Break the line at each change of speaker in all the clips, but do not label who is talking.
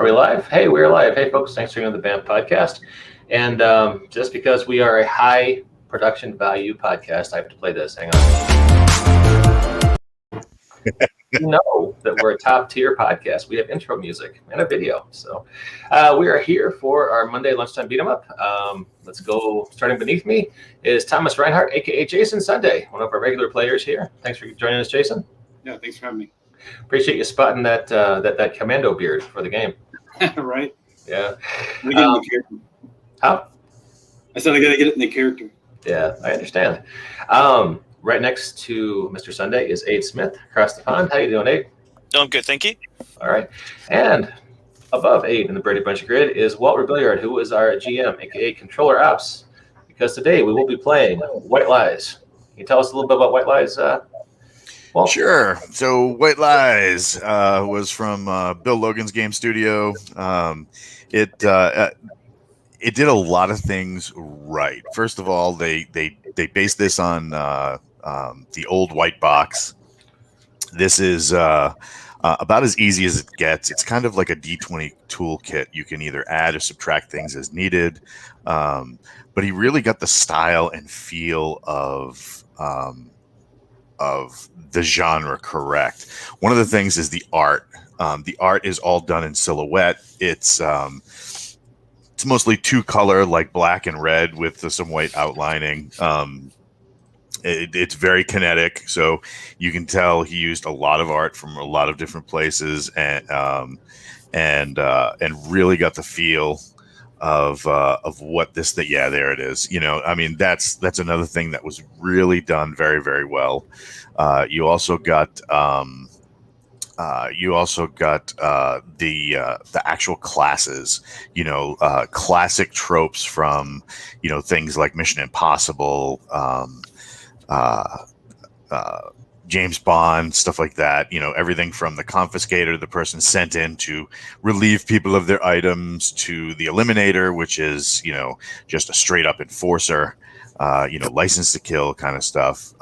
Are we live? Hey, we're live. Hey, folks, thanks for joining the BAMF podcast. And just because we are a high production value podcast, I have to play this. Hang on. You know that we're a top tier podcast. We have intro music and a video. So we are here for our Monday lunchtime beat 'em up. Let's go. Starting beneath me is Thomas Reinhardt, aka Jason Sunday, one of our regular players here. Thanks for joining us, Jason.
Yeah, thanks for having me.
Appreciate you spotting that that commando beard for the game.
Right?
Yeah.
I get in the character.
How?
I said I gotta get it in the character.
Yeah, I understand. Right next to Mr. Sunday is Abe Smith across the pond. How you doing, Abe?
Doing good, thank you.
All right. And above Abe in the Brady Bunch grid is Walter Billiard, who is our GM, aka Controller Ops. Because today we will be playing White Lies. Can you tell us a little bit about White Lies?
Well, sure. So White Lies was from Bill Logan's game studio. It did a lot of things right. First of all, they based this on the old white box. This is about as easy as it gets. It's kind of like a D20 toolkit. You can either add or subtract things as needed. But he really got the style and feel of the genre correct. One of the things is the art. The art is all done in silhouette. It's mostly two color, like black and red, with some white outlining. It's very kinetic, so you can tell he used a lot of art from a lot of different places, and really got the feel of what this thing. Yeah, there it is. You know, I mean, that's another thing that was really done very, very well. You also got the actual classes. You know, classic tropes from things like Mission Impossible, James Bond, stuff like that. Everything from the confiscator, the person sent in to relieve people of their items, to the eliminator, which is just a straight up enforcer, license to kill kind of stuff.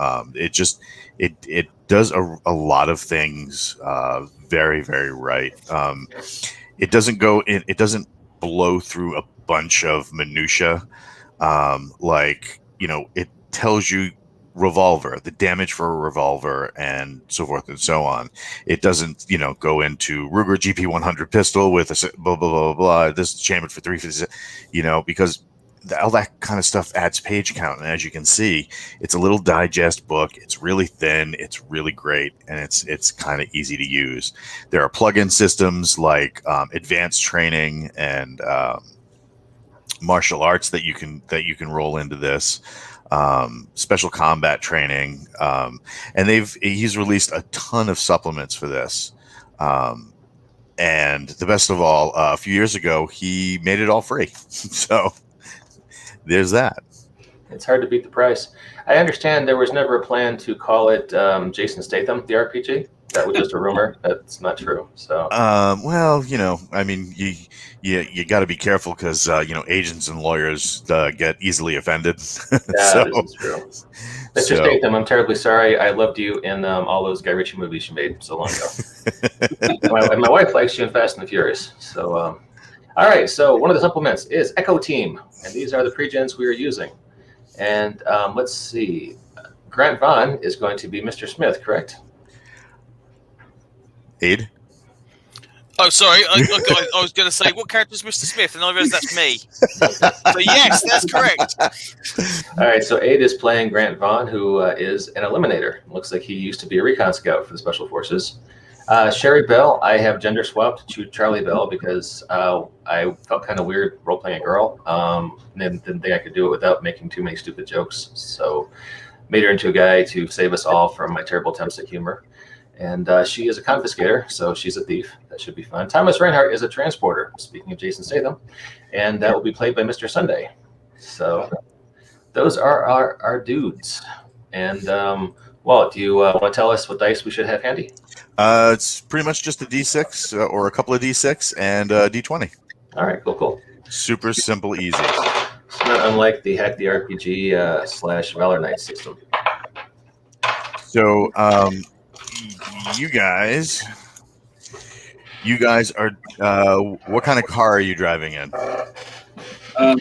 It does a lot of things very, very right. It doesn't blow through a bunch of minutia. It tells you revolver, the damage for a revolver, and so forth and so on. It doesn't, go into Ruger GP100 pistol with a blah blah blah blah blah. This is chambered for 356, because all that kind of stuff adds page count. And as you can see, it's a little digest book. It's really thin. It's really great, and it's kind of easy to use. There are plug-in systems like advanced training and martial arts that you can roll into this. Special combat training, and he's released a ton of supplements for this. And the best of all, a few years ago, he made it all free. So there's that.
It's hard to beat the price. I understand there was never a plan to call it Jason Statham, the RPG. That was just a rumor. That's not true. So,
well, I mean, you got to be careful because agents and lawyers get easily offended.
Yeah, this is true. Mr. Statham, I'm terribly sorry. I loved you in all those Guy Ritchie movies you made so long ago. my wife likes you in Fast and the Furious. So, all right. So one of the supplements is Echo Team, and these are the pre-gens we are using. And let's see, Grant Vaughn is going to be Mr. Smith, correct?
Aid?
Oh, sorry. I was going to say, what character is Mr. Smith? And I realized that's me. So, yes, that's correct.
All right. So, Aid is playing Grant Vaughn, who is an eliminator. Looks like he used to be a recon scout for the Special Forces. Sherry Bell, I have gender swapped to Charlie Bell because I felt kind of weird role-playing a girl. And didn't think I could do it without making too many stupid jokes. So, made her into a guy to save us all from my terrible attempts at humor. And she is a confiscator, so she's a thief. That should be fun. Thomas Reinhardt is a transporter, speaking of Jason Statham, and that will be played by Mr. Sunday. So those are our dudes. And, Walt, do you want to tell us what dice we should have handy?
It's pretty much just a D6 or a couple of D6 and a D20.
All right, cool.
Super simple, easy.
It's not unlike the Hack the RPG / Valor Knight system.
So, you guys You guys are. What kind of car are you driving in?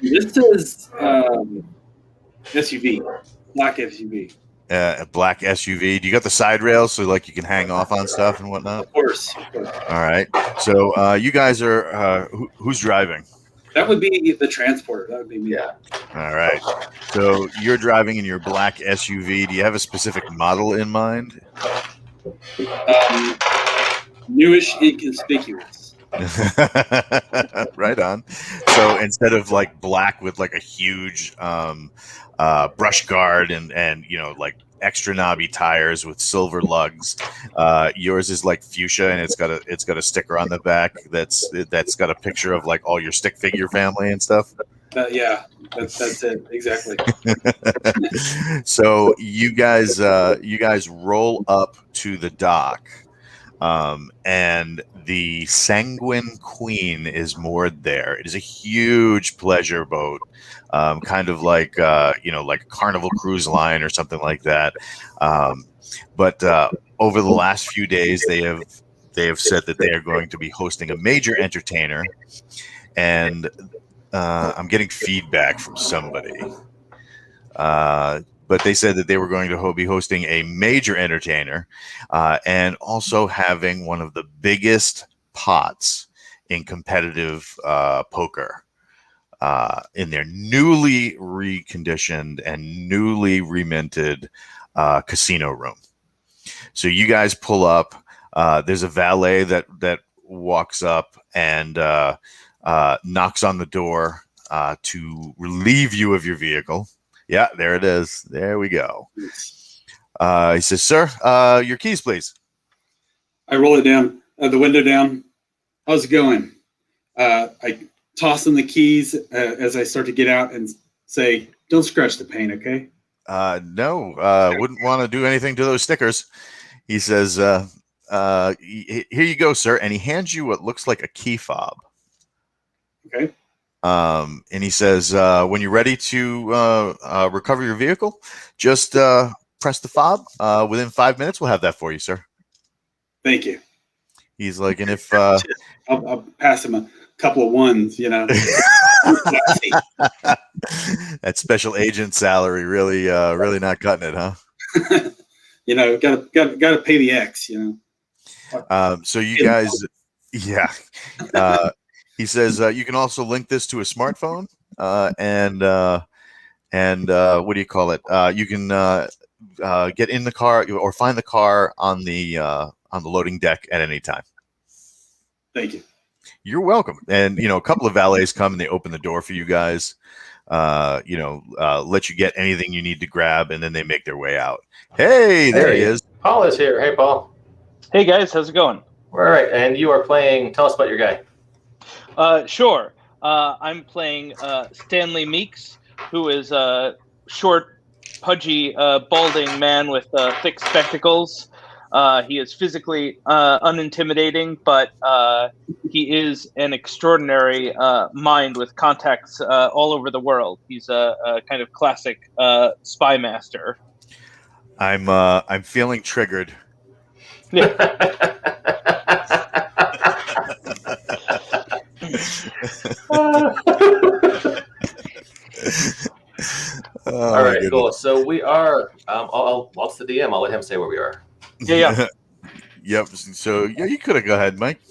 This is SUV, black SUV.
A black SUV. Do you got the side rails so like you can hang off on stuff and whatnot?
Of course.
All right. So you guys are. Who's driving?
That would be the transporter. That would be me.
Yeah.
All right. So you're driving in your black SUV. Do you have a specific model in mind?
Newish, inconspicuous.
Right on. So instead of like black with like a huge brush guard and like extra knobby tires with silver lugs, yours is like fuchsia and it's got a sticker on the back that's got a picture of like all your stick figure family and stuff.
Yeah, that's it exactly.
So you guys roll up to the dock. And the Sanguine Queen is moored there. It is a huge pleasure boat, kind of like like a Carnival Cruise Line or something like that. But over the last few days, they have said that they are going to be hosting a major entertainer, and I'm getting feedback from somebody. But they said that they were going to be hosting a major entertainer and also having one of the biggest pots in competitive poker in their newly reconditioned and newly reminted casino room. So you guys pull up. There's a valet that walks up and knocks on the door to relieve you of your vehicle. Yeah, there it is. There we go. He says, "Sir, your keys, please."
I roll it down, the window down. How's it going? I toss him the keys as I start to get out and say, "Don't scratch the paint, okay?"
No, wouldn't want to do anything to those stickers. He says, "Here you go, sir," and he hands you what looks like a key fob.
Okay.
And he says, when you're ready to recover your vehicle, just press the fob. Within 5 minutes, we'll have that for you, sir.
Thank you.
He's like, and if
I'll pass him a couple of ones,
that special agent salary really not cutting it, huh?
Gotta pay the X,
So you guys, yeah. He says you can also link this to a smartphone, and what do you call it? You can get in the car or find the car on the loading deck at any time.
Thank you.
You're welcome. And a couple of valets come and they open the door for you guys. Let you get anything you need to grab, and then they make their way out. Hey, there he is.
Paul is here. Hey, Paul.
Hey guys, how's it going?
All right, and you are playing. Tell us about your guy.
Sure. I'm playing Stanley Meeks, who is a short, pudgy, balding man with thick spectacles. He is physically unintimidating, but he is an extraordinary mind with contacts all over the world. He's a kind of classic spy master.
I'm feeling triggered.
All right, cool. So we are. What's the DM? I'll let him say where we are.
Yeah.
Yep. So you could have go ahead, Mike.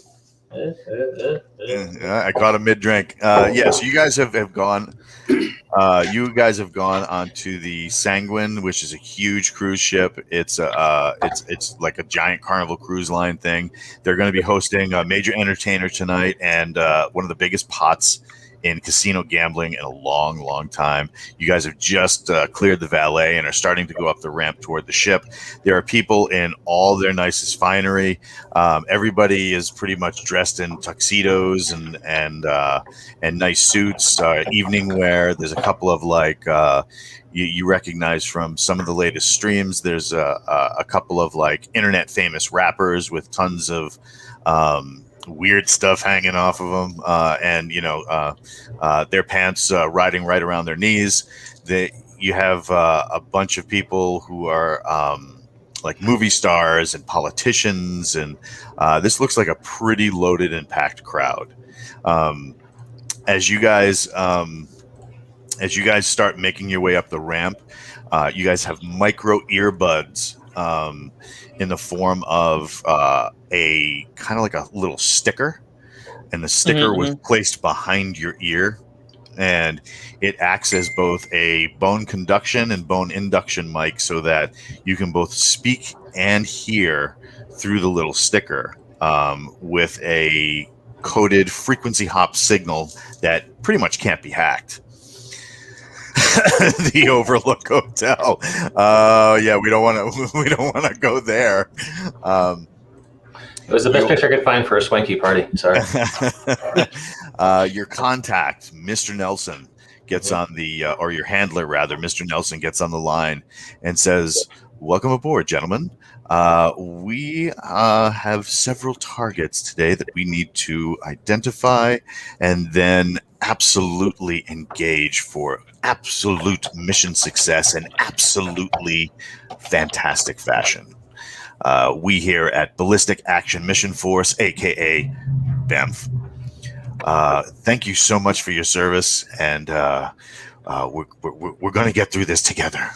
I caught a mid-drink. So you guys have gone. You guys have gone onto the Sanguine, which is a huge cruise ship. It's like a giant Carnival Cruise Line thing. They're going to be hosting a major entertainer tonight, and one of the biggest pots in casino gambling in a long, long time. You guys have just cleared the valet and are starting to go up the ramp toward the ship. There are people in all their nicest finery. Everybody is pretty much dressed in tuxedos and nice suits, evening wear. There's a couple of you recognize from some of the latest streams. There's a couple of internet famous rappers with tons of weird stuff hanging off of them, and their pants riding right around their knees. You have a bunch of people who are like movie stars and politicians, and this looks like a pretty loaded and packed crowd. As you guys start making your way up the ramp, you guys have micro earbuds in the form of a kind of like a little sticker, and the sticker was placed behind your ear, and it acts as both a bone conduction and bone induction mic, so that you can both speak and hear through the little sticker with a coded frequency hop signal that pretty much can't be hacked. The Overlook Hotel. Yeah, we don't want to go there.
It was the best picture I could find for a swanky party. Sorry.
Your contact, Mr. Nelson, gets on the, or your handler rather, Mr. Nelson gets on the line and says, "Welcome aboard, gentlemen. We have several targets today that we need to identify and then absolutely engage for absolute mission success and absolutely fantastic fashion. We here at Ballistic Action Mission Force, aka BAMF, thank you so much for your service, and we're going to get through this together."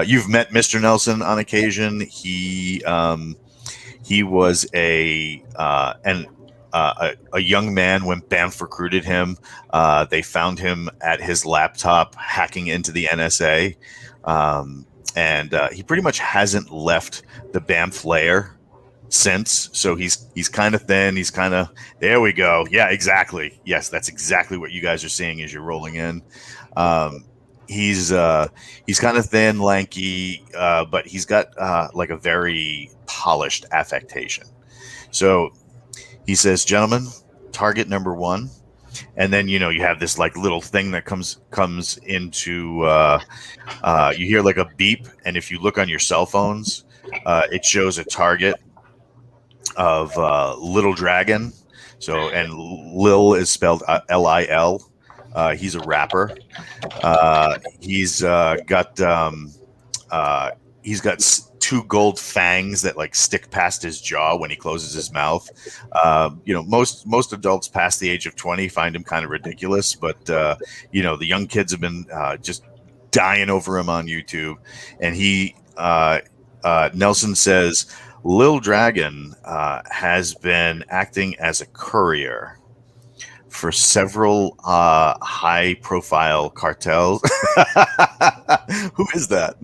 You've met Mr. Nelson on occasion. He was a young man when BAMF recruited him. They found him at his laptop hacking into the NSA, and he pretty much hasn't left the BAMF layer since. So he's kind of thin. He's kind of, there we go. Yeah, exactly. Yes, that's exactly what you guys are seeing as you're rolling in. He's kind of thin, lanky, but he's got like a very polished affectation. So he says, "Gentlemen, target number 1," and then you have this like little thing that comes into. You hear like a beep, and if you look on your cell phones, it shows a target of Little Dragon. So, and Lil is spelled Lil. He's a rapper. He's got 2 gold fangs that like stick past his jaw when he closes his mouth. Most adults past the age of 20 find him kind of ridiculous, but the young kids have been just dying over him on YouTube. And Nelson says, "Lil Dragon has been acting as a courier for several high-profile cartels." Who is that?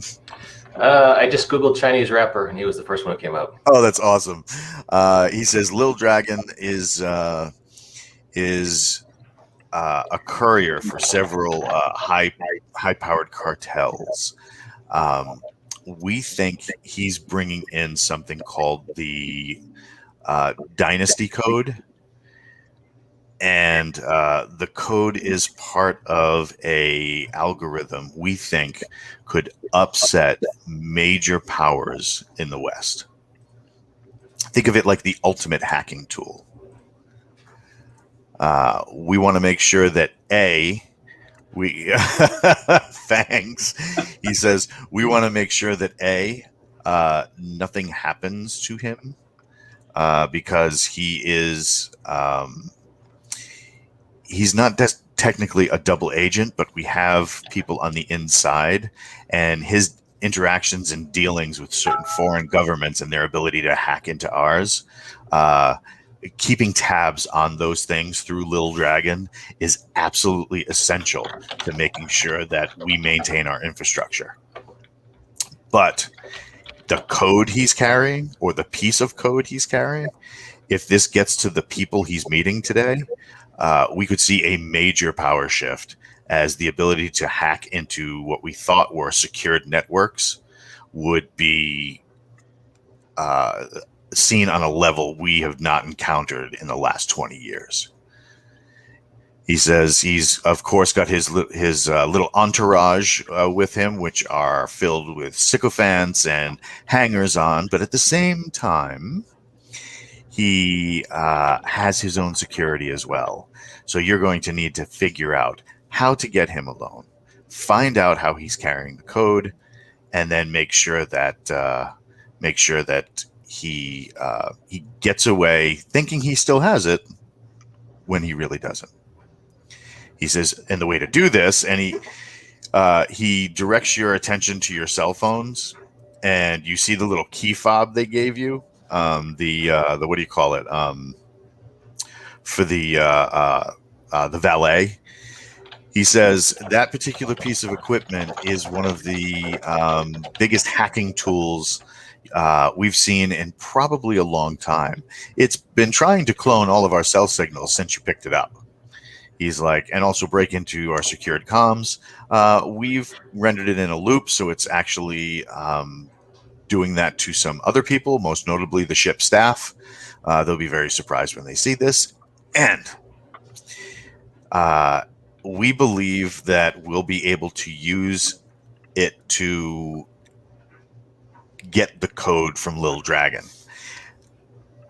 I just Googled Chinese rapper, and he was the first one that came up.
Oh, that's awesome. He says Lil Dragon is a courier for several high-powered cartels. We think he's bringing in something called the Dynasty Code. And the code is part of a algorithm we think could upset major powers in the West. Think of it like the ultimate hacking tool. We want to make sure that we thanks. He says we want to make sure that nothing happens to him because he is. He's not technically a double agent, but we have people on the inside, and his interactions and dealings with certain foreign governments and their ability to hack into ours, keeping tabs on those things through Lil Dragon is absolutely essential to making sure that we maintain our infrastructure. But the code he's carrying, or the piece of code he's carrying, if this gets to the people he's meeting today, we could see a major power shift, as the ability to hack into what we thought were secured networks would be seen on a level we have not encountered in the last 20 years. He says he's, of course, got his little entourage with him, which are filled with sycophants and hangers-on, but at the same time, he has his own security as well. So you're going to need to figure out how to get him alone, find out how he's carrying the code, and then make sure that make sure that he gets away thinking he still has it when he really doesn't. He says, and the way to do this, and he directs your attention to your cell phones, and you see the little key fob they gave you, the what do you call it, for the valet. He says that particular piece of equipment is one of the biggest hacking tools we've seen in probably a long time. It's been trying to clone all of our cell signals since you picked it up. He's like, and also break into our secured comms. We've rendered it in a loop, so it's actually doing that to some other people, most notably the ship staff. They'll be very surprised when they see this. And we believe that we'll be able to use it to get the code from Lil Dragon.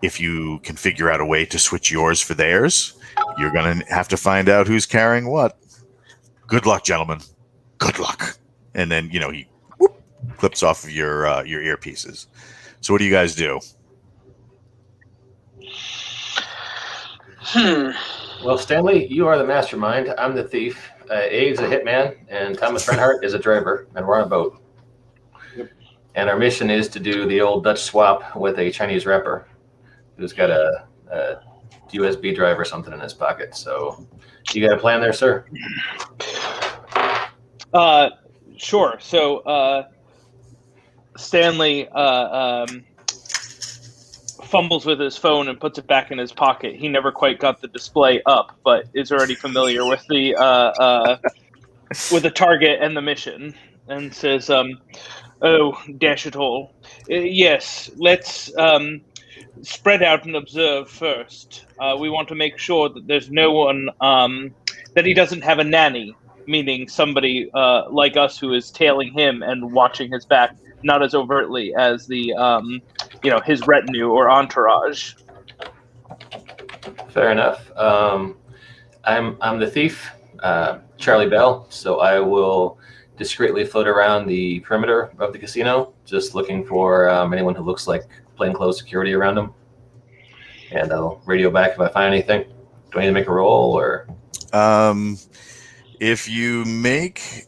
If you can figure out a way to switch yours for theirs, you're going to have to find out who's carrying what. Good luck, gentlemen. Good luck. And then, he clips off of your earpieces. So what do you guys do?
Well, Stanley, you are the mastermind. I'm the thief. Abe's a hitman, and Thomas Reinhardt is a driver, and we're on a boat.
Yep.
And our mission is to do the old Dutch swap with a Chinese rapper who's got a USB drive or something in his pocket. So you got a plan there, sir?
Sure. So Stanley fumbles with his phone and puts it back in his pocket. He never quite got the display up, but is already familiar with the target and the mission, and says, "Oh, dash it all! Yes, let's spread out and observe first. We want to make sure that there's no one that he doesn't have a nanny, meaning somebody like us who is tailing him and watching his back, not as overtly as the his retinue or entourage."
Fair enough. I'm the thief, Charlie Bell. So I will discreetly float around the perimeter of the casino, just looking for anyone who looks like plainclothes security around them. And I'll radio back if I find anything. Do I need to make a roll or?
If you make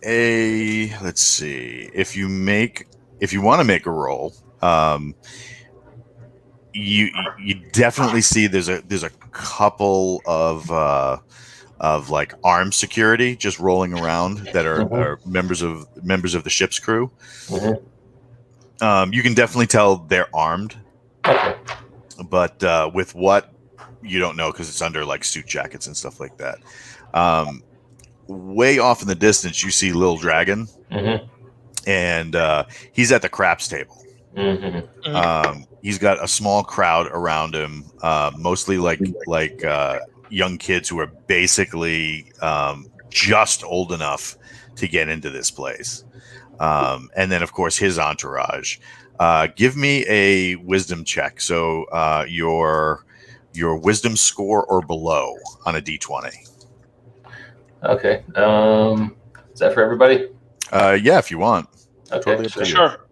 if you want to make a roll, you definitely see there's a couple of like armed security just rolling around that are members of the ship's crew. You can definitely tell they're armed, but with what, you don't know, because it's under like suit jackets and stuff like that. Way off in the distance, you see Lil Dragon, and he's at the craps table. He's got a small crowd around him, mostly like young kids who are basically just old enough to get into this place. And then, of course, his entourage. Give me a wisdom check. So your wisdom score or below on a D20.
Okay. Is that for everybody?
Yeah, if you want.
Okay,
Totally up to you.
Sure.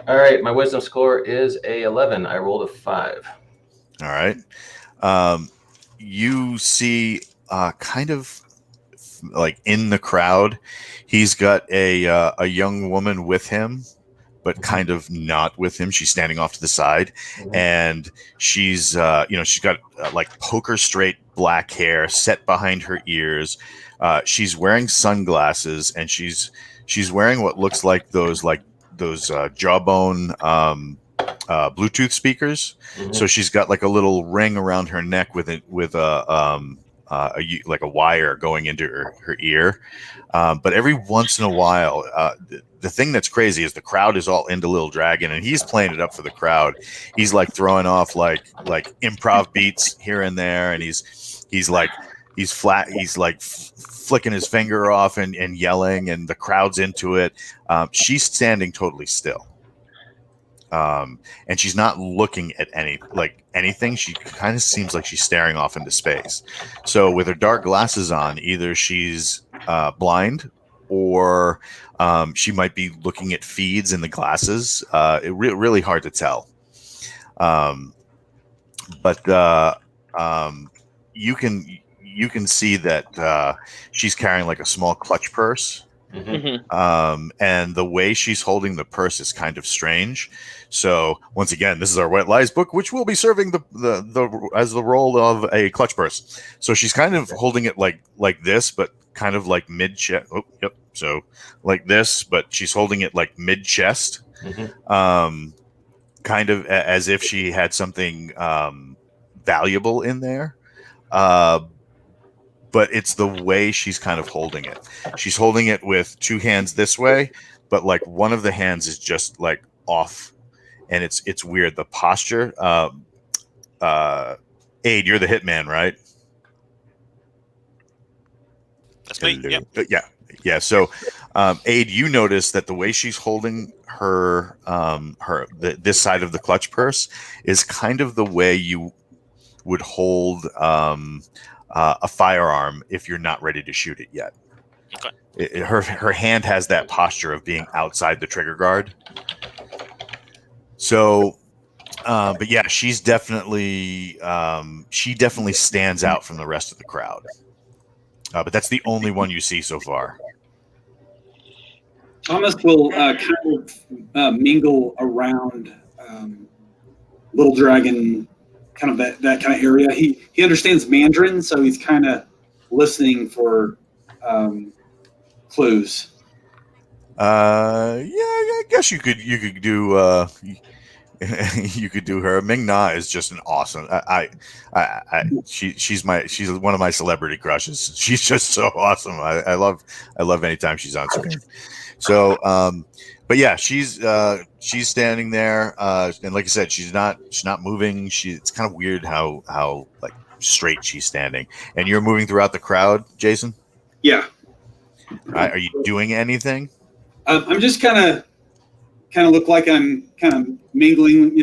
All right. My wisdom score is a 11. I rolled a 5.
All right. You see kind of like in the crowd, he's got a young woman with him, but kind of not with him. She's standing off to the side, and she's she's got like poker straight black hair set behind her ears. She's wearing sunglasses, and she's wearing what looks like those jawbone Bluetooth speakers. So she's got like a little ring around her neck with a wire going into her ear. But every once in a while, the thing that's crazy is the crowd is all into Lil Dragon, and he's playing it up for the crowd. He's like throwing off like improv beats here and there, and he's flicking his finger off and yelling, and the crowd's into it. She's standing totally still. And she's not looking at anything. She kind of seems like she's staring off into space. So with her dark glasses on, either she's blind or she might be looking at feeds in the glasses. Really hard to tell. But you can see that she's carrying like a small clutch purse. And the way she's holding the purse is kind of strange. So once again, this is our White Lies book, which will be serving the as the role of a clutch purse. So she's kind of holding it like this, but kind of like mid chest. Oh, yep. So like this, but she's holding it like mid chest, kind of as if she had something valuable in there. But it's the way she's kind of holding it. She's holding it with two hands this way, but like one of the hands is just like off, and it's weird. The posture. Aid, you're the hitman, right?
That's me. Yep.
Yeah. So, Aid, you notice that the way she's holding her this side of the clutch purse is kind of the way you would hold a firearm if you're not ready to shoot it yet.
Okay.
Her hand has that posture of being outside the trigger guard. So, but yeah, she definitely stands out from the rest of the crowd. But that's the only one you see so far.
Thomas will kind of mingle around Little Dragon, kind of that kind of area. He understands Mandarin, so he's kind of listening for clues.
Yeah, I guess you could do you could do her. Ming Na is just an awesome. She's one of my celebrity crushes. She's just so awesome. I love anytime she's on screen. So, but yeah, she's standing there, and like I said, she's not moving. It's kind of weird how like straight she's standing. And you're moving throughout the crowd, Jason.
Yeah.
Are you doing anything?
I'm just kind of look like I'm kind of mingling,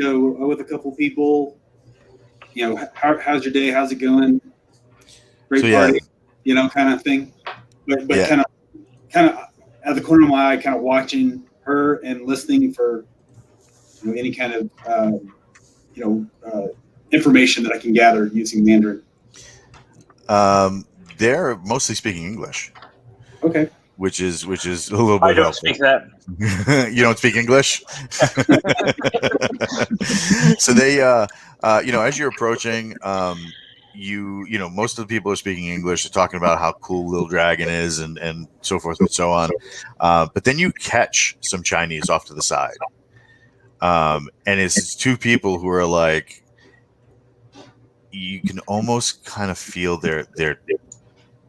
with a couple people. How's your day? How's it going? Great party, kind of thing. But kind of at the corner of my eye, kind of watching her and listening for any kind of information that I can gather using Mandarin.
They're mostly speaking English.
Okay.
Which is a little bit
I don't
helpful.
speak that.
You don't speak English? So they, as you're approaching, most of the people are speaking English. They're talking about how cool Little Dragon is and so forth and so on. But then you catch some Chinese off to the side. And it's two people who are like, you can almost kind of feel they're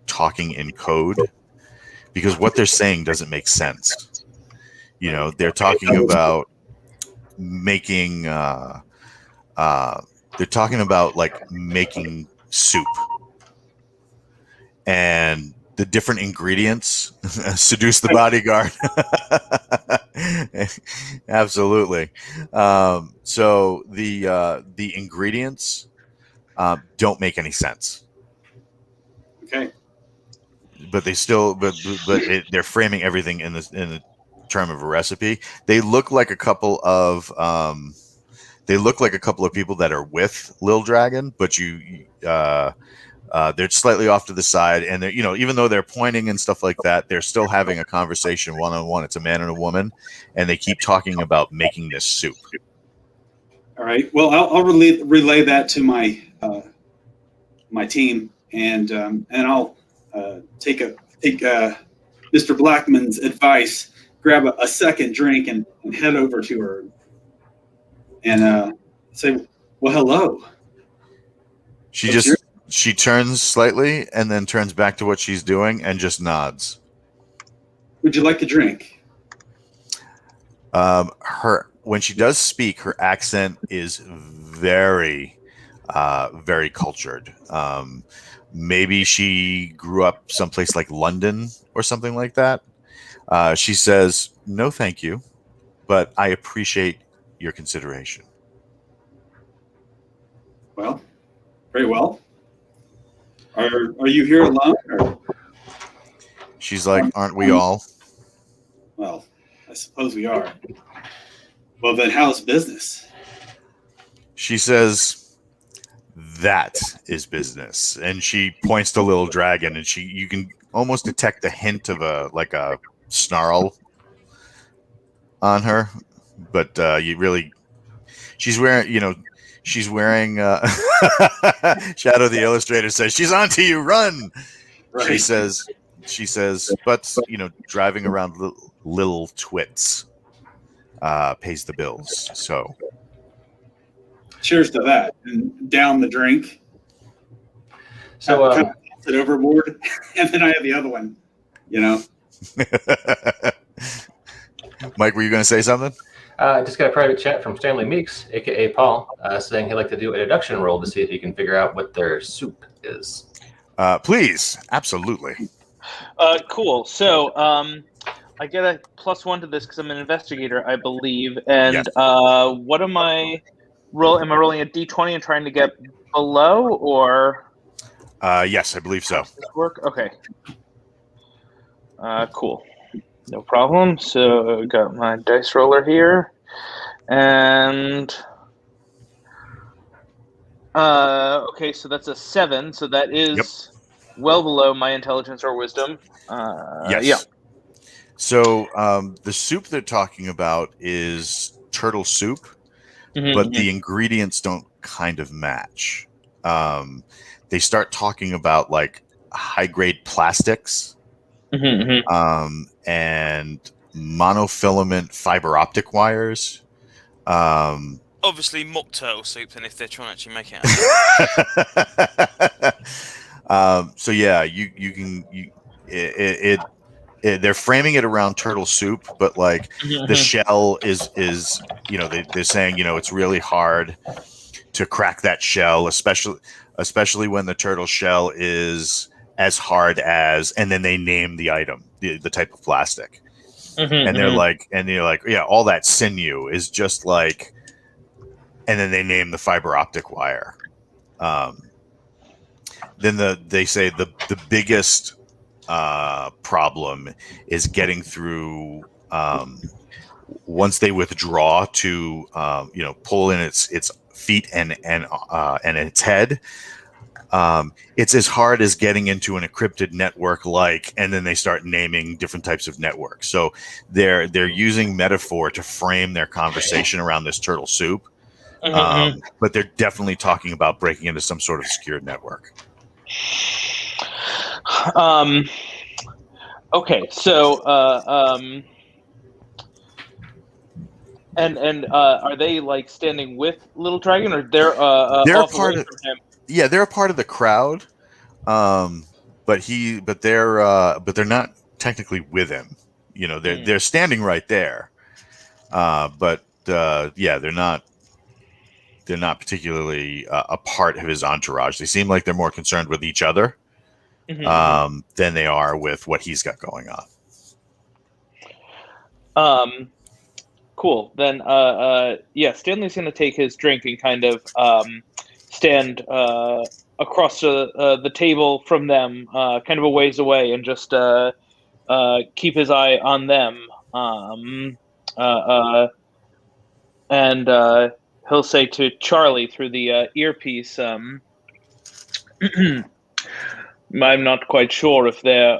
talking in code, because what they're saying doesn't make sense. They're talking about making they're talking about like making soup, and the different ingredients seduce the bodyguard. Absolutely. So the ingredients don't make any sense.
Okay.
But they still, they're framing everything in the term of a recipe. They look like a couple of people that are with Lil Dragon, but they're slightly off to the side, and they're, even though they're pointing and stuff like that, they're still having a conversation one-on-one. It's a man and a woman, and they keep talking about making this soup.
All right. Well, I'll relay that to my my team, and I'll take Mr. Blackman's advice, grab a second drink, and head over to her and say, "Well, hello."
She turns slightly and then turns back to what she's doing and just nods.
Would you like a drink?
When she does speak, her accent is very, very cultured. Maybe she grew up someplace like London or something like that. She says, "No, thank you, but I appreciate your consideration."
Well, very well. Are you here alone? Or?
She's like, aren't we all?
Well, I suppose we are. Well, then how's business?
She says, that is business. And she points to Little Dragon, and you can almost detect a hint of a snarl on her. But she's wearing, Shadow the Illustrator says, she's onto you, run.
Right.
She says, but, driving around little twits pays the bills. So
cheers to that, and down the drink.
So,
Kind of toss it overboard, and then I have the other one.
Mike, were you going to say something?
Just got a private chat from Stanley Meeks, aka Paul, saying he'd like to do a deduction roll to see if he can figure out what their soup is.
Please, absolutely.
Cool. So I get a +1 to this because I'm an investigator, I believe. And
Yes.
What am I am I rolling a d20 and trying to get below, or?
Yes, I believe so.
Does this work? Okay. Cool. No problem. So got my dice roller here, and okay, so that's a 7. So that is well below my intelligence or wisdom.
Yes.
Yeah.
So the soup they're talking about is turtle soup,
Mhm,
but
mhm.
the ingredients don't kind of match. They start talking about like high-grade plastics and monofilament fiber optic wires.
Obviously, mock turtle soup. Then, if they're trying to actually make it.
So yeah, they're framing it around turtle soup, but like the shell is they're saying it's really hard to crack that shell, especially when the turtle shell is as hard as, and then they name the item, the type of plastic, and they're like, yeah, all that sinew is just like, and then they name the fiber optic wire. Then they say the biggest problem is getting through once they withdraw to pull in its feet and its head. It's as hard as getting into an encrypted network, and then they start naming different types of networks. So they're using metaphor to frame their conversation around this turtle soup. But they're definitely talking about breaking into some sort of secured network.
Okay, so and are they like standing with Little Dragon, or they're
They're
off
part
away
of,
from him?
yeah, they're a part of the crowd, but they're not technically with him. They're standing right there, but they're not particularly a part of his entourage. They seem like they're more concerned with each other than they are with what he's got going on.
Cool. Then, Stanley's going to take his drink and kind of stand across the table from them, kind of a ways away, and just keep his eye on them. And he'll say to Charlie through the earpiece, I'm not quite sure if they're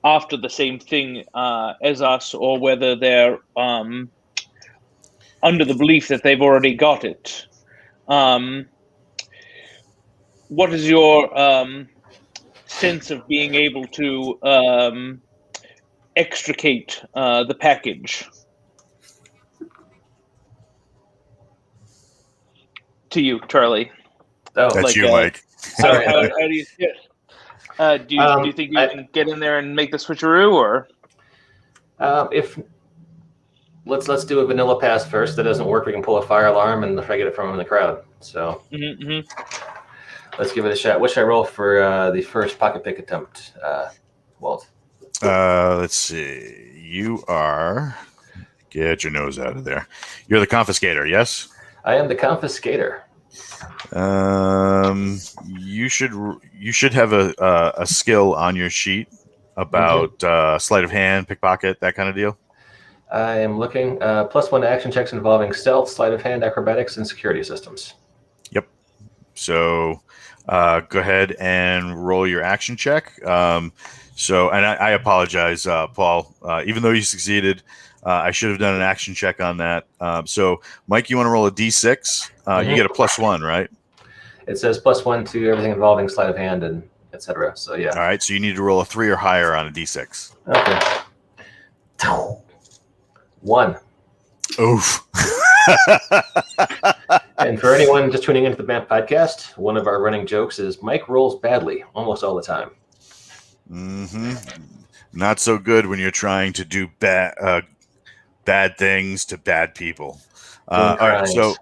after the same thing as us, or whether they're under the belief that they've already got it. What is your sense of being able to extricate the package? To you, Charlie.
Oh,
That's you, Mike.
So how do you do you think you can get in there and make the switcheroo, or?
If let's do a vanilla pass first. That doesn't work, we can pull a fire alarm and try to get it from him in the crowd. So let's give it a shot. What should I roll for the first pocket pick attempt, Walt?
Let's see. You are. Get your nose out of there. You're the confiscator, yes?
I am the confiscator.
You should have a skill on your sheet about sleight of hand, pickpocket, that kind of deal?
I am looking +1 action checks involving stealth, sleight of hand, acrobatics, and security systems.
Yep. So go ahead and roll your action check. And I apologize, Paul. Even though you succeeded, I should have done an action check on that. So, Mike, you want to roll a d6? You get a +1, right?
It says +1 to everything involving sleight of hand and etc. So yeah.
All right. So you need to roll a 3 or higher on a d6.
Okay. 1.
Oof.
And for anyone just tuning into the BAMF podcast, one of our running jokes is Mike rolls badly almost all the time.
Not so good when you're trying to do bad things to bad people. All right. So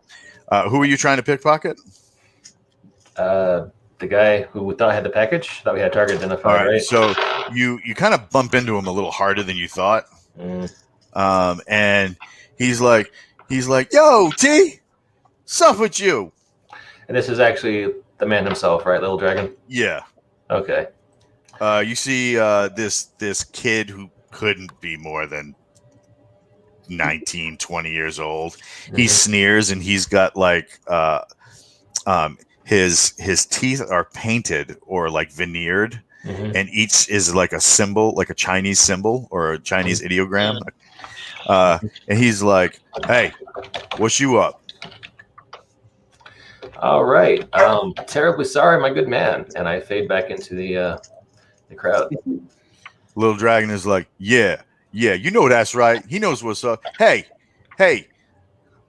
who are you trying to pickpocket?
The guy who thought I had the package, thought we had target identified.
All right.
Right?
So you kind of bump into him a little harder than you thought. And he's like, "Yo, T, what's up with you?"
And this is actually the man himself, right? Little Dragon?
Yeah.
Okay.
You see this kid who couldn't be more than 19, 20 years old. He sneers, and he's got like his teeth are painted or like veneered, and each is like a symbol, like a Chinese symbol or a Chinese ideogram. And he's like, "Hey, what's you up?"
All right. Terribly sorry, my good man. And I fade back into the crowd.
Little Dragon is like, yeah, you know that's right. He knows what's up. Hey,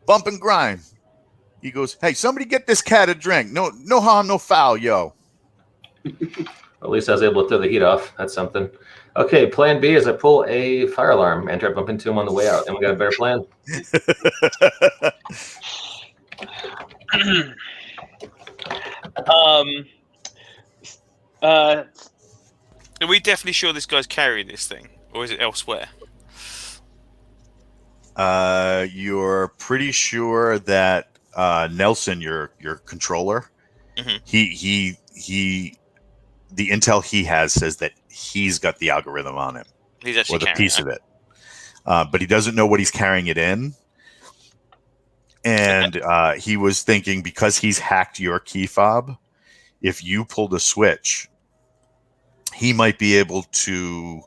bump and grind. He goes, "Hey, somebody get this cat a drink. No harm, no foul, yo."
At least I was able to throw the heat off. That's something. Okay, plan B is I pull a fire alarm and try to bump into him on the way out. And we got a better plan.
Are we definitely sure this guy's carrying this thing, or is it elsewhere?
You're pretty sure that Nelson, your controller, he the intel he has says that he's got the algorithm on him,
He's actually
or the
carrying
piece of it, but he doesn't know what he's carrying it in. And he was thinking, because he's hacked your key fob, if you pulled a switch, he might be able to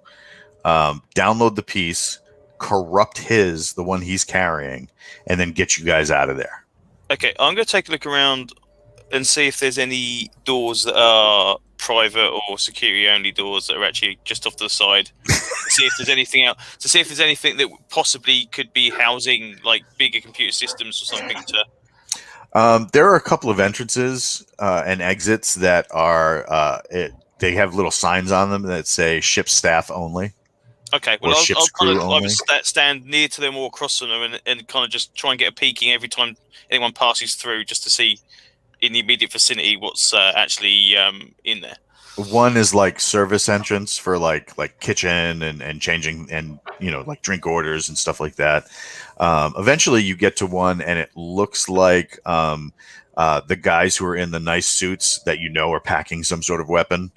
download the piece, corrupt the one he's carrying, and then get you guys out of there.
Okay, I'm going to take a look around and see if there's any doors that are private or security-only doors that are actually just off to the side. See if there's anything else. To see if there's anything that possibly could be housing like bigger computer systems or something.
There are a couple of entrances and exits that are. They have little signs on them that say "ship staff only."
Okay, well,
I'll
stand near to them or across from them and kind of just try and get a peeking every time anyone passes through, just to see in the immediate vicinity what's actually in there.
One is like service entrance for like kitchen and changing and like drink orders and stuff like that. Eventually you get to one and it looks like the guys who are in the nice suits that are packing some sort of weapon.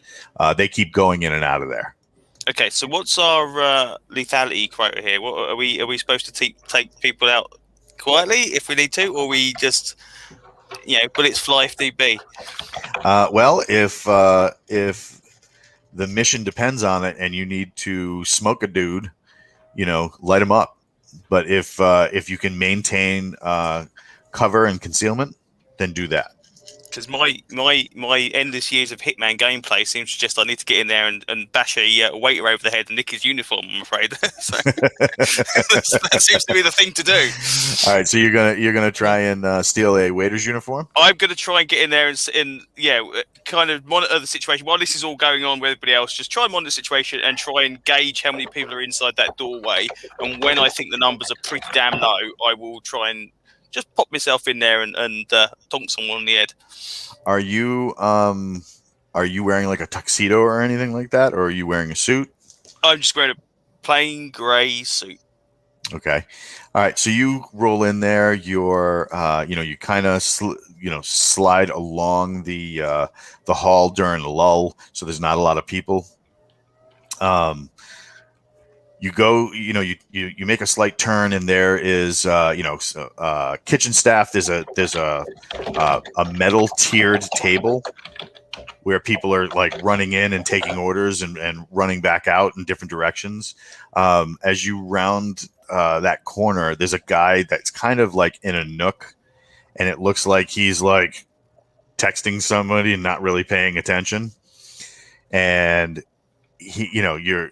They keep going in and out of there.
Okay, so what's our lethality quota here? What are we supposed to take people out quietly if we need to, or we just bullets fly if need be?
Well, if the mission depends on it and you need to smoke a dude, light him up. But if you can maintain cover and concealment, then do that.
Because my endless years of Hitman gameplay seems to suggest I need to get in there and bash a waiter over the head and nick his uniform, I'm afraid. So that seems to be the thing to do.
All right, so you're gonna try and steal a waiter's uniform?
I'm gonna try and get in there and kind of monitor the situation while this is all going on with everybody else. Just try and monitor the situation and try and gauge how many people are inside that doorway. And when I think the numbers are pretty damn low, I will try and just pop myself in there and donk someone on the head.
Are you wearing like a tuxedo or anything like that, or are you wearing a suit?
I'm just wearing a plain grey suit.
Okay, all right. So you roll in there. You're you kind of slide along the hall during the lull, so there's not a lot of people. You go, you make a slight turn, and there is, kitchen staff. There's a metal tiered table where people are like running in and taking orders and running back out in different directions. As you round that corner, there's a guy that's kind of like in a nook, and it looks like he's like texting somebody and not really paying attention. And you're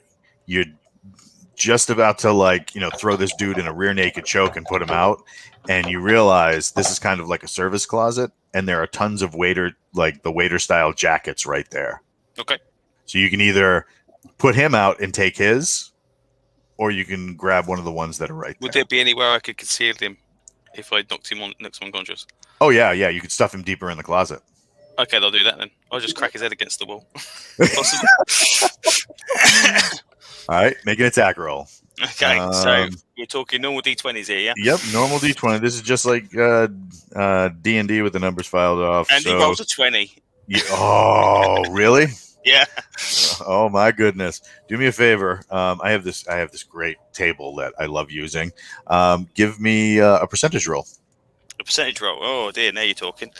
just about to throw this dude in a rear naked choke and put him out, and you realize this is kind of like a service closet, and there are tons of waiter style jackets right there.
Okay.
So you can either put him out and take his, or you can grab one of the ones that are right there.
Would there be anywhere I could conceal him if I knocked him unconscious?
Oh yeah, you could stuff him deeper in the closet.
Okay, I'll do that then. I'll just crack his head against the wall.
All right, make an attack roll.
Okay, so we're talking normal D20s here, yeah?
Yep, normal D20. This is just like D&D with the numbers filed off.
And he rolls a 20.
Yeah, oh, really?
Yeah.
Oh my goodness! Do me a favor. I have this great table that I love using. Give me a percentage roll.
A percentage roll. Oh dear, now you're talking.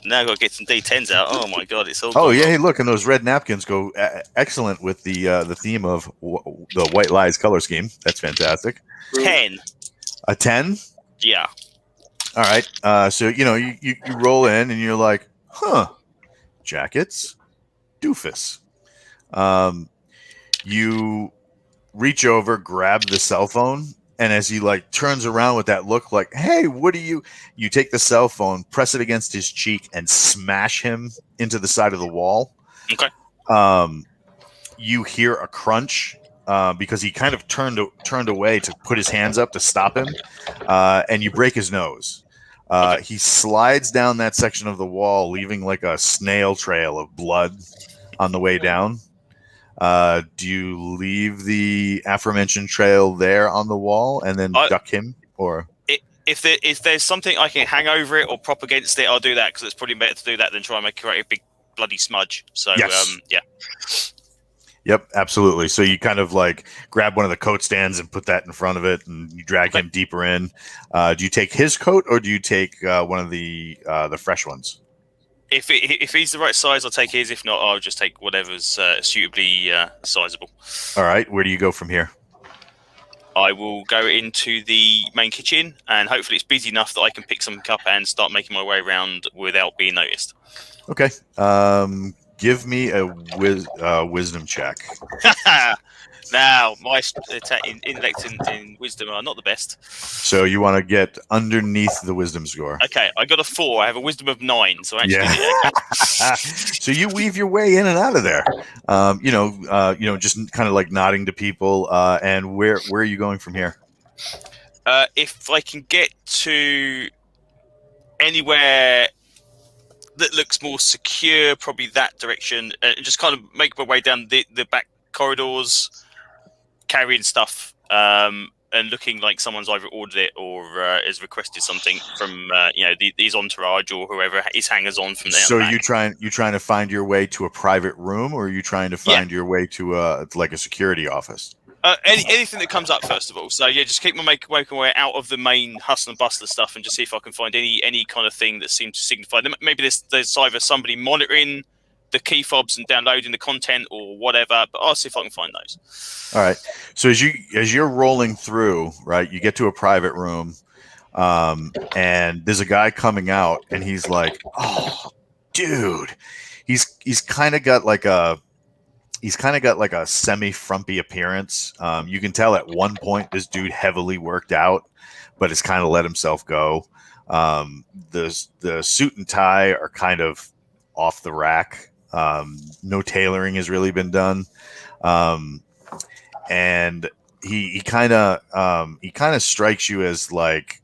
Now I've got to get some D10s out. Oh my god, it's all.
Oh yeah, hey, look, and those red napkins go excellent with the theme of the White Lies color scheme. That's fantastic.
10.
A 10?
Yeah.
All right. So you roll in and you're like, huh, jackets, doofus. You reach over, grab the cell phone. And as he turns around with that look like, hey, what are you take the cell phone, press it against his cheek, and smash him into the side of the wall.
Okay.
You hear a crunch because he kind of turned away to put his hands up to stop him, and you break his nose. Okay. He slides down that section of the wall, leaving like a snail trail of blood on the way down. Do you leave the aforementioned trail there on the wall and then duck him, or
if there's something I can hang over it or prop against it, I'll do that because it's probably better to do that than try and create a big bloody smudge. So
yes.
Yeah.
Yep, absolutely. So you kind of grab one of the coat stands and put that in front of it, and you drag him deeper in. Do you take his coat or do you take one of the fresh ones?
If he's the right size, I'll take his. If not, I'll just take whatever's suitably sizable.
All right. Where do you go from here?
I will go into the main kitchen, and hopefully it's busy enough that I can pick something up and start making my way around without being noticed.
Okay. Give me a wisdom check.
Now, my intellect and wisdom are not the best.
So you want to get underneath the wisdom score.
Okay, I got a 4. I have a wisdom of 9. So actually,
yeah. So you weave your way in and out of there. Just kind of nodding to people. And where are you going from here?
If I can get to anywhere that looks more secure, probably that direction, and just kind of make my way down the back corridors, carrying stuff, and looking like someone's either ordered it or has requested something from these entourage or whoever is hangers on from there.
So you trying to find your way to a private room, or are you trying to find your way to a security office?
Anything that comes up, first of all. So yeah, just keep making my way out of the main hustle and bustle stuff, and just see if I can find any kind of thing that seems to signify. Maybe there's either somebody monitoring the key fobs and downloading the content or whatever, but I'll see if I can find those.
All right. So as you're rolling through, right, you get to a private room, and there's a guy coming out, and he's like, "Oh, dude," he's kind of got like a semi-frumpy appearance. You can tell at one point this dude heavily worked out, but has kind of let himself go. The suit and tie are kind of off the rack. No tailoring has really been done. And he kind of strikes you as like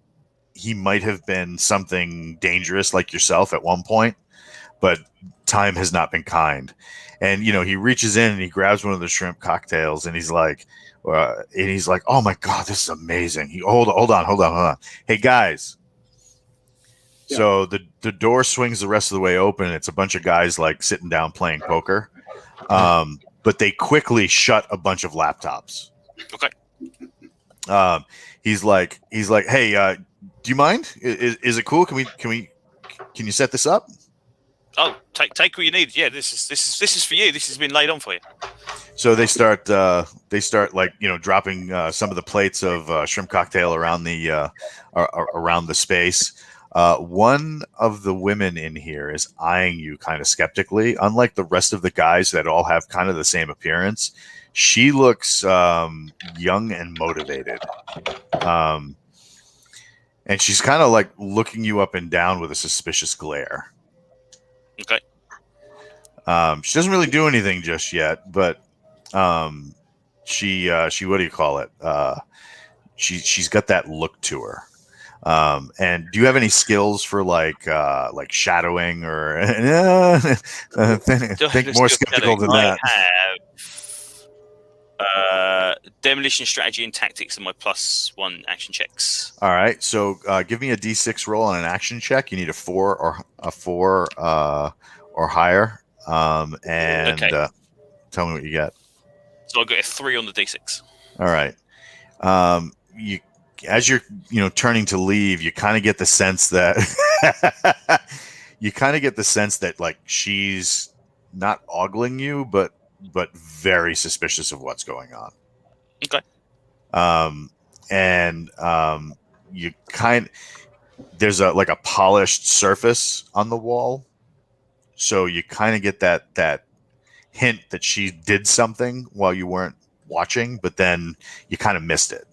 he might have been something dangerous like yourself at one point, but time has not been kind. And he reaches in and he grabs one of the shrimp cocktails, and he's like, "Oh my god, this is amazing!" Hold on. Hey guys. Yeah. So the door swings the rest of the way open. And it's a bunch of guys sitting down playing poker. The but they quickly shut a bunch of laptops.
Okay.
He's like, hey, do you mind? Is it cool? Can you set this up?
Oh, take what you need. Yeah, this is for you. This has been laid on for you.
So they start like, dropping some of the plates of shrimp cocktail around the space. One of the women in here is eyeing you kind of skeptically. Unlike the rest of the guys that all have kind of the same appearance, she looks young and motivated. And she's kind of like looking you up and down with a suspicious glare.
Okay.
She doesn't really do anything just yet, but she what do you call it? She's got that look to her. And do you have any skills for like shadowing or think more skeptical than that?
I have demolition strategy and tactics in my +1 action checks.
All right, so give me a D6 roll on an action check. You need a 4 or higher. And
Okay.
Tell me what you get.
So I got a 3 on the D6.
All right. You, as you're turning to leave, you kind of get the sense that like she's not ogling you, but very suspicious of what's going on.
Okay.
You there's a polished surface on the wall, so you kind of get that hint that she did something while you weren't watching, but then you kind of missed it.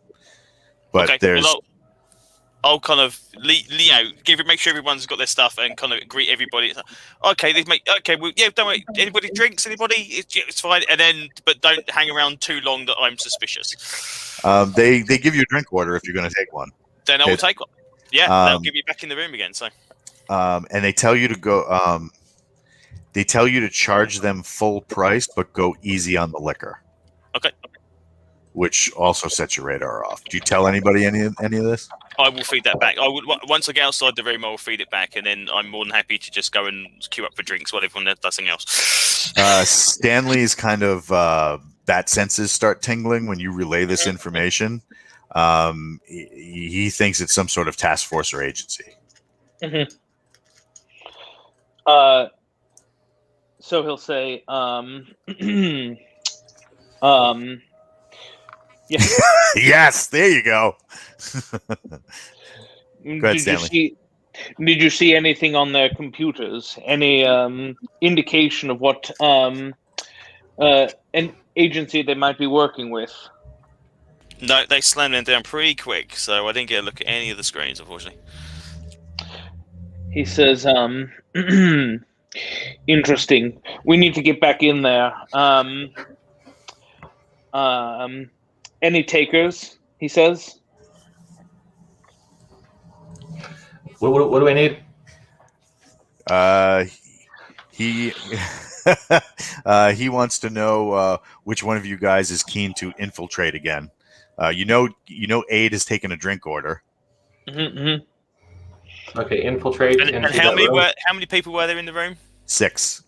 But
okay.
there's.
Well, I'll kind of make sure everyone's got their stuff and kind of greet everybody. Okay, well, yeah, don't worry. Anybody drinks? Anybody? It's fine. And then, but don't hang around too long that I'm suspicious.
They give you a drink order if you're going to take one.
Then I will take one. Yeah, they'll give you back in the room again. So.
And they tell you to go. They tell you to charge them full price, but go easy on the liquor.
Okay.
Which also sets your radar off. Do you tell anybody any of this?
I will feed that back. I would once I get outside the room, I will feed it back, and then I'm more than happy to just go and queue up for drinks while everyone does something else.
Stanley's kind of bat senses start tingling when you relay this information. He thinks it's some sort of task force or agency.
Mm-hmm. So he'll say, yeah.
Yes, there you go. Go ahead, Stanley.
Did you see anything on their computers? Any indication of what an agency they might be working with?
No, they slammed them down pretty quick, so I didn't get a look at any of the screens, unfortunately.
He says, interesting. We need to get back in there. Any takers? He says.
What do we need?
He he wants to know which one of you guys is keen to infiltrate again. Aid has taken a drink order.
Mm-hmm.
Okay, infiltrate.
And how many people were there in the room?
6.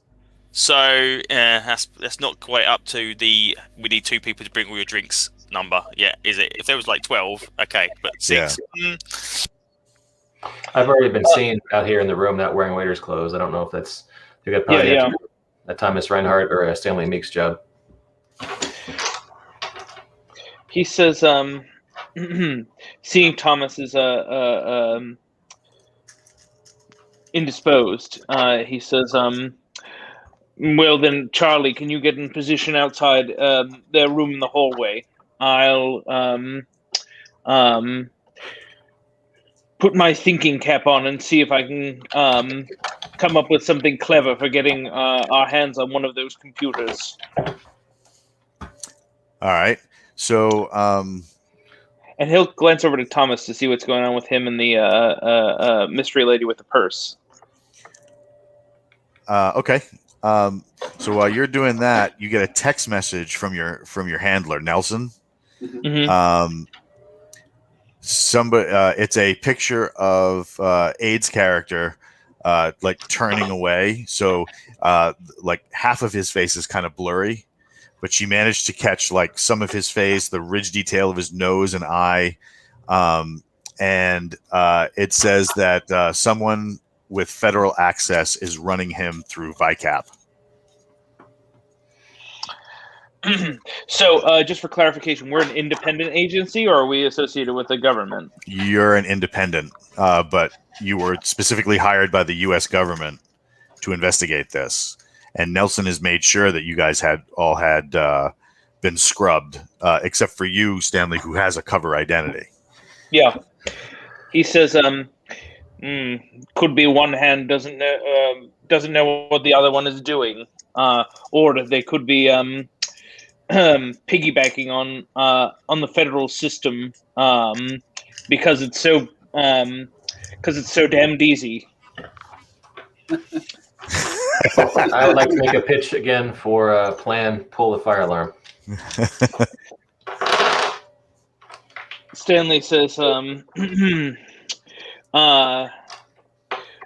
So that's not quite up to the we need 2 people to bring all your drinks number. Yeah, is it? If there was like 12, okay, but 6.
Yeah.
I've already been seen out here in the room not wearing waiter's clothes. I don't know if that's a Thomas Reinhardt or a Stanley Meeks job.
He says, seeing Thomas is indisposed, he says, well then, Charlie, can you get in position outside their room in the hallway? I'll put my thinking cap on and see if I can come up with something clever for getting our hands on one of those computers.
All right. So,
and he'll glance over to Thomas to see what's going on with him and the mystery lady with the purse.
Okay. So while you're doing that, you get a text message from your handler, Nelson.
Mm-hmm.
It's a picture of Aid's character, like turning away. So, like half of his face is kind of blurry, but she managed to catch like some of his face, the ridge detail of his nose and eye. And it says that someone with federal access is running him through VICAP.
So, just for clarification, we're an independent agency, or are we associated with the government?
You're an independent, but you were specifically hired by the U.S. government to investigate this. And Nelson has made sure that you guys had been scrubbed, except for you, Stanley, who has a cover identity.
Yeah. He says, could be one hand doesn't know what the other one is doing, or they could be piggybacking on the federal system because it's so damned easy.
I would like to make a pitch again for plan pull the fire alarm.
Stanley says,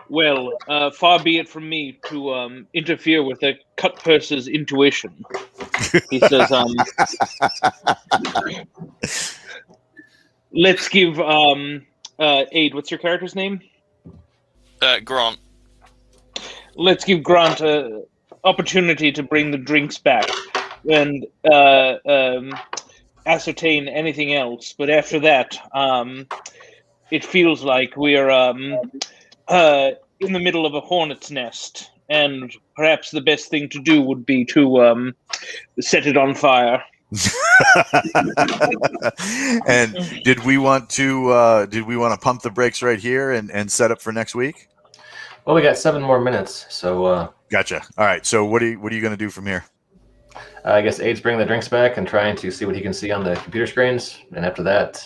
well, far be it from me to interfere with a cut purser's intuition. He says, let's give Aid, what's your character's name?
Grant.
Let's give Grant an opportunity to bring the drinks back and ascertain anything else. But after that, it feels like we're in the middle of a hornet's nest, and perhaps the best thing to do would be to set it on fire.
And did we want to pump the brakes right here and set up for next week?
Well, we got 7 more minutes, so
Gotcha. All right. So what are you going to do from here?
I guess Aid's bringing the drinks back and trying to see what he can see on the computer screens. And after that,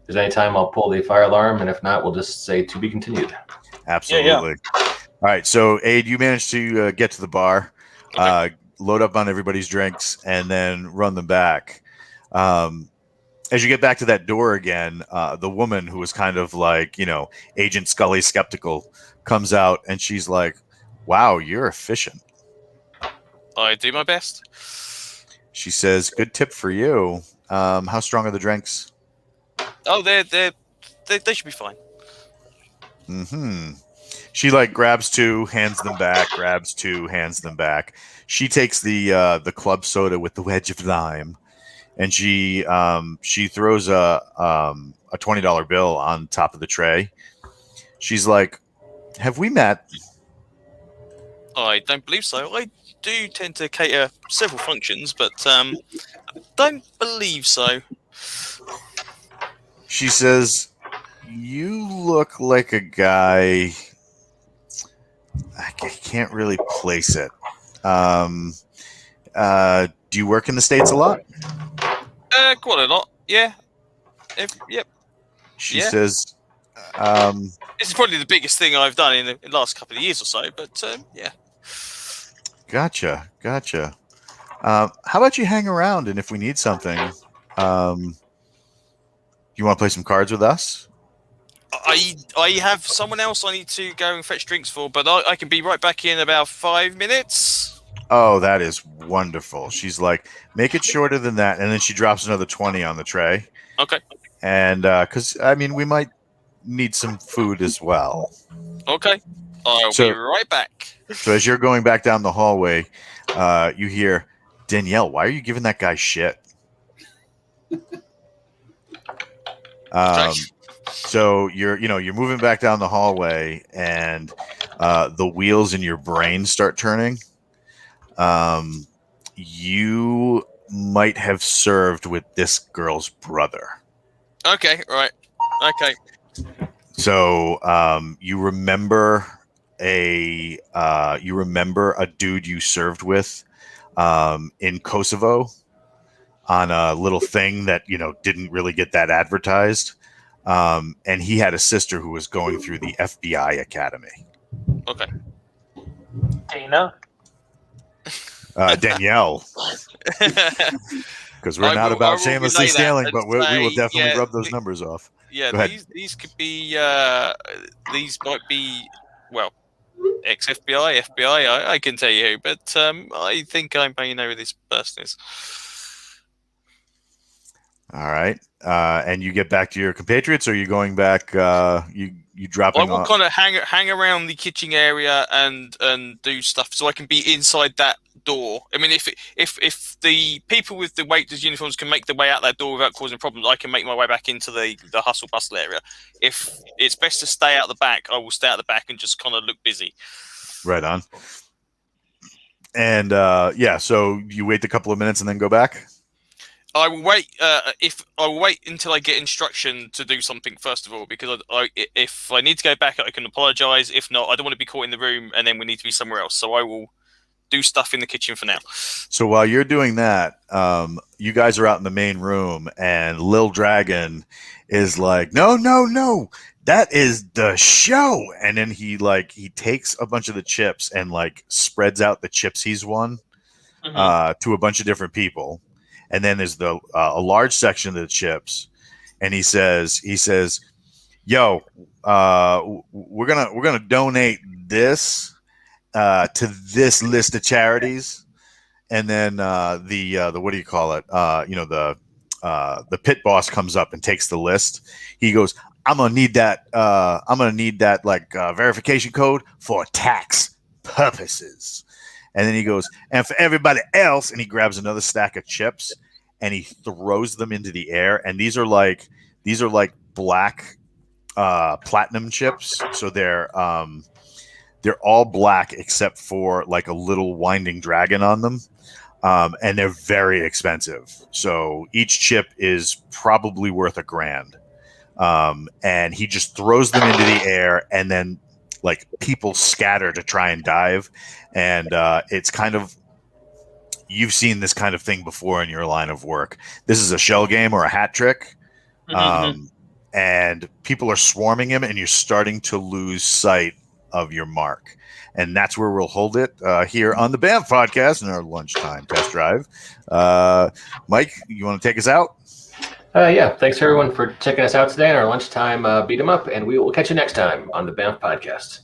if there's any time, I'll pull the fire alarm, and if not, we'll just say to be continued.
Absolutely. Yeah. All right. So Aid, you managed to get to the bar, load up on everybody's drinks, and then run them back. As you get back to that door again, the woman who was kind of like, Agent Scully skeptical comes out, and she's like, wow, you're efficient.
I do my best.
She says, good tip for you. How strong are the drinks?
Oh, they should be fine.
Mm-hmm. She grabs 2, hands them back, grabs 2, hands them back. She takes the club soda with the wedge of lime, and she throws a $20 bill on top of the tray. She's like, have we met?
I don't believe so. I do tend to cater several functions, but don't believe so.
She says, you look like a guy. I can't really place it. Do you work in the States a lot?
Quite a lot, yeah. Yep.
She says,
this is probably the biggest thing I've done in the last couple of years or so, but yeah.
Gotcha. How about you hang around, and if we need something, you want to play some cards with us?
I have someone else I need to go and fetch drinks for, but I can be right back in about 5 minutes.
Oh, that is wonderful. She's like, make it shorter than that, and then she drops another 20 on the tray.
Okay.
And because we might need some food as well.
Okay. I'll be right back.
So as you're going back down the hallway, you hear, Danielle, why are you giving that guy shit? So you're moving back down the hallway, and the wheels in your brain start turning. You might have served with this girl's brother.
Okay, right. Okay.
So you remember a dude you served with in Kosovo on a little thing that didn't really get that advertised, and he had a sister who was going through the FBI academy.
Okay.
Dana?
Danielle. Because we're not about shamelessly stealing, but we will definitely rub those numbers off.
Yeah, these could be. These might be. Well, ex-FBI, FBI. I can tell you who, but I think I may know who this person is.
All right. And you get back to your compatriots, or are you going back? You dropping
I will
off?
kind of hang around the kitchen area and do stuff so I can be inside that door. I mean, if the people with the waiters' uniforms can make their way out that door without causing problems, I can make my way back into the hustle bustle area. If it's best to stay out the back, I will stay out the back and just kind of look busy.
Right on. And so you wait a couple of minutes and then go back.
I will wait. I will wait until I get instruction to do something first of all, because if I need to go back, I can apologise. If not, I don't want to be caught in the room and then we need to be somewhere else. So I will do stuff in the kitchen for now.
So while you're doing that, you guys are out in the main room, and Lil Dragon is like, "No, no, no, that is the show." And then he takes a bunch of the chips and like spreads out the chips he's won to a bunch of different people. And then there's a large section of the chips, and he says, "Yo, we're gonna donate this to this list of charities." And then the what do you call it? The pit boss comes up and takes the list. He goes, "I'm gonna need that. Verification code for tax purposes." And then he goes, "And for everybody else," and he grabs another stack of chips and he throws them into the air. And these are like black platinum chips. So they're all black except for like a little winding dragon on them. And they're very expensive. So each chip is probably worth $1,000. And he just throws them into the air, and then like people scatter to try and dive. And it's kind of, you've seen this kind of thing before in your line of work. This is a shell game or a hat trick. And people are swarming him, and you're starting to lose sight of your mark. And that's where we'll hold it here on the BAMF podcast in our lunchtime test drive. Mike, you want to take us out?
Yeah, thanks everyone for checking us out today on our lunchtime beat 'em up, and we will catch you next time on the BAMF podcast.